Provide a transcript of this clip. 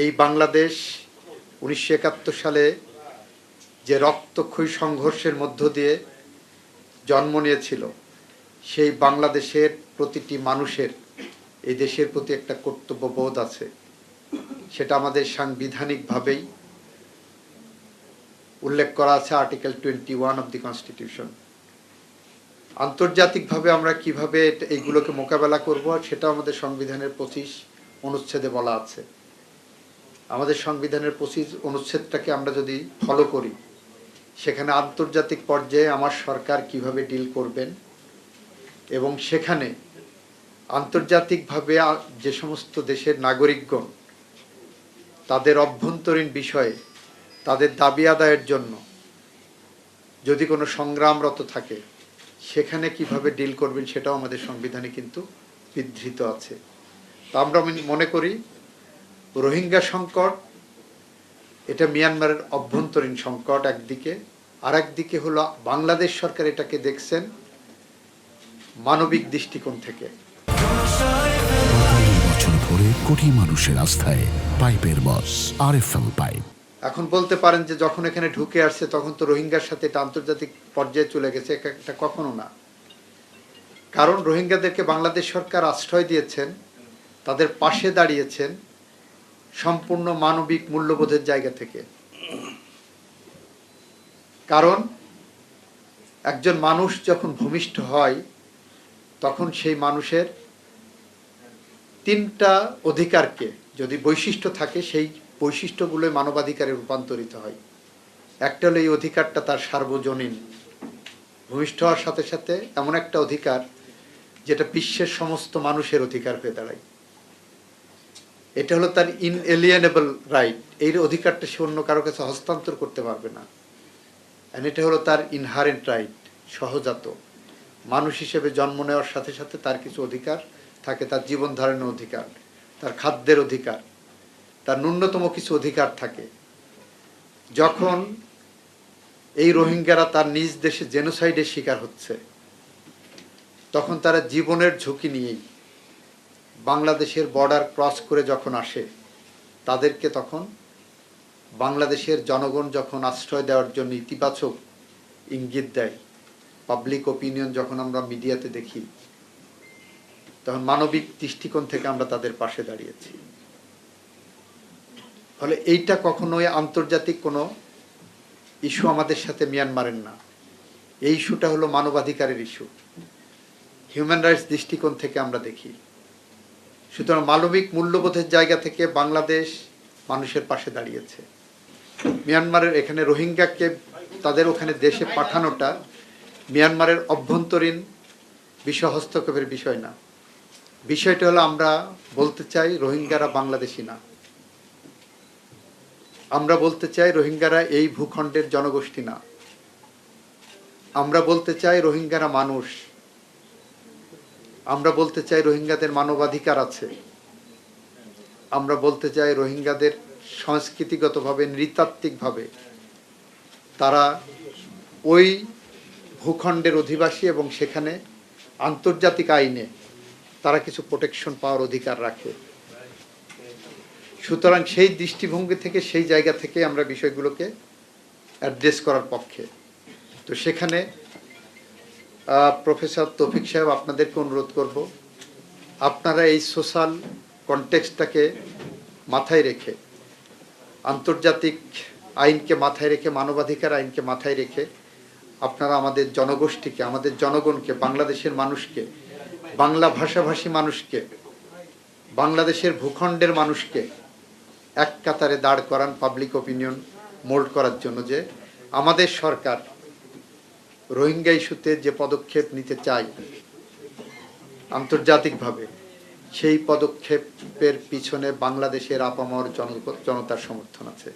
এই বাংলাদেশ 1971 সালে যে রক্তক্ষয়ী সংঘর্ষের মধ্য দিয়ে জন্ম নিয়েছিল, সেই বাংলাদেশের প্রতিটি মানুষের এই দেশের প্রতি একটা কর্তব্যবোধ আছে। সেটা আমাদের সাংবিধানিকভাবেই উল্লেখ করা আছে আর্টিকেল 21 অফ দি কনস্টিটিউশন। আন্তর্জাতিকভাবে আমরা কিভাবে এইগুলোকে মোকাবেলা করব সেটা আমাদের সংবিধানের 25 অনুচ্ছেদে বলা আছে। আমাদের সংবিধানের 25 অনুচ্ছেদটাকে আমরা যদি ফলো করি, সেখানে আন্তর্জাতিক পর্যায়ে আমার সরকার কিভাবে ডিল করবেন এবং সেখানে আন্তর্জাতিকভাবে যে সমস্ত দেশের নাগরিকগণ তাদের অভ্যন্তরীণ বিষয়ে তাদের দাবি আদায়ের জন্য যদি কোনো সংগ্রামরত থাকে, সেখানে কিভাবে ডিল করবেন সেটাও আমাদের সংবিধানে কিন্তু বিধৃত আছে। তো আমরা মনে করি রোহিঙ্গা সংকট এটা মিয়ানমারের অভ্যন্তরীণ সংকট একদিকে, আর একদিকে হলো বাংলাদেশ সরকার এটাকে দেখছেন মানবিক দৃষ্টিকোণ থেকে। বছর ধরে কোটি মানুষের আস্থায় পাইপের বস আরএফএল পাইপ। এখন বলতে পারেন যে যখন এখানে ঢুকে আসছে তখন তো রোহিঙ্গার সাথে এটা আন্তর্জাতিক পর্যায়ে চলে গেছে। এটা কখনো না, কারণ রোহিঙ্গাদেরকে বাংলাদেশ সরকার আশ্রয় দিয়েছেন, তাদের পাশে দাঁড়িয়েছেন সম্পূর্ণ মানবিক মূল্যবোধের জায়গা থেকে। কারণ একজন মানুষ যখন ভূমিষ্ঠ হয় তখন সেই মানুষের 3টা অধিকারকে যদি বৈশিষ্ট্য থাকে, সেই বৈশিষ্ট্যগুলোই মানবাধিকারে রূপান্তরিত হয়। একটা হলো এই অধিকারটা তার সার্বজনীন, ভূমিষ্ঠ হওয়ার সাথে সাথে এমন একটা অধিকার যেটা বিশ্বের সমস্ত মানুষের অধিকার হয়ে দাঁড়ায়। এটা হলো তার ইনএলিয়েনেবল রাইট, এই অধিকারটা সে অন্য কারো কাছে হস্তান্তর করতে পারবে না। এটা হলো তার ইনহারেন্ট রাইট, সহজাত। মানুষ হিসেবে জন্ম নেওয়ার সাথে সাথে তার কিছু অধিকার থাকে, তার জীবন ধারণের অধিকার, তার খাদ্যের অধিকার, তার ন্যূনতম কিছু অধিকার থাকে। যখন এই রোহিঙ্গারা তার নিজ দেশে জেনোসাইডের শিকার হচ্ছে, তখন তারা জীবনের ঝুঁকি নিয়েই বাংলাদেশের বর্ডার ক্রস করে যখন আসে, তাদেরকে তখন বাংলাদেশের জনগণ যখন আশ্রয় দেওয়ার জন্য ইতিবাচক ইঙ্গিত দেয়, পাবলিক ওপিনিয়ন যখন আমরা মিডিয়াতে দেখি, তখন মানবিক দৃষ্টিকোণ থেকে আমরা তাদের পাশে দাঁড়িয়েছি। ফলে এইটা কখনোই আন্তর্জাতিক কোনো ইস্যু আমাদের সাথে মিয়ানমারের না, এই ইস্যুটা হলো মানবাধিকারের ইস্যু, হিউম্যান রাইটস দৃষ্টিকোণ থেকে আমরা দেখি। সুতরাং মানবিক মূল্যবোধের জায়গা থেকে বাংলাদেশ মানুষের পাশে দাঁড়িয়েছে। মিয়ানমারের এখানে রোহিঙ্গাকে তাদের ওখানে দেশে পাঠানোটা মিয়ানমারের অভ্যন্তরীণ বিষয়, হস্তক্ষেপের বিষয় না। বিষয়টা হলো আমরা বলতে চাই রোহিঙ্গারা বাংলাদেশি না, আমরা বলতে চাই রোহিঙ্গারা এই ভূখণ্ডের জনগোষ্ঠী না, আমরা বলতে চাই রোহিঙ্গারা মানুষ, আমরা বলতে চাই রোহিঙ্গাদের মানবাধিকার আছে, আমরা বলতে চাই রোহিঙ্গাদের সংস্কৃতিগতভাবে নৃতাত্ত্বিকভাবে তারা ওই ভূখণ্ডের অধিবাসী এবং সেখানে আন্তর্জাতিক আইনে তারা কিছু প্রোটেকশন পাওয়ার অধিকার রাখে। সুতরাং সেই দৃষ্টিভঙ্গি থেকে, সেই জায়গা থেকে আমরা বিষয়গুলোকে অ্যাড্রেস করার পক্ষে। তো সেখানে প্রফেসর তৌফিক সাহেব, আপনাদেরকে অনুরোধ করব, আপনারা এই সোশ্যাল কনটেক্সটটাকে মাথায় রেখে, আন্তর্জাতিক আইনকে মাথায় রেখে, মানবাধিকার আইনকে মাথায় রেখে আপনারা আমাদের জনগোষ্ঠীকে, আমাদের জনগণকে, বাংলাদেশের মানুষকে, বাংলা ভাষাভাষী মানুষকে, বাংলাদেশের ভূখণ্ডের মানুষকে এক কাতারে দাঁড় করান পাবলিক ওপিনিয়ন মোল্ড করার জন্য, যে আমাদের সরকার রোহিঙ্গা ইস্যুতে যে পদক্ষেপ নিতে চায় আন্তর্জাতিকভাবে, সেই পদক্ষেপের পিছনে বাংলাদেশের আপামর জনতার সমর্থন আছে।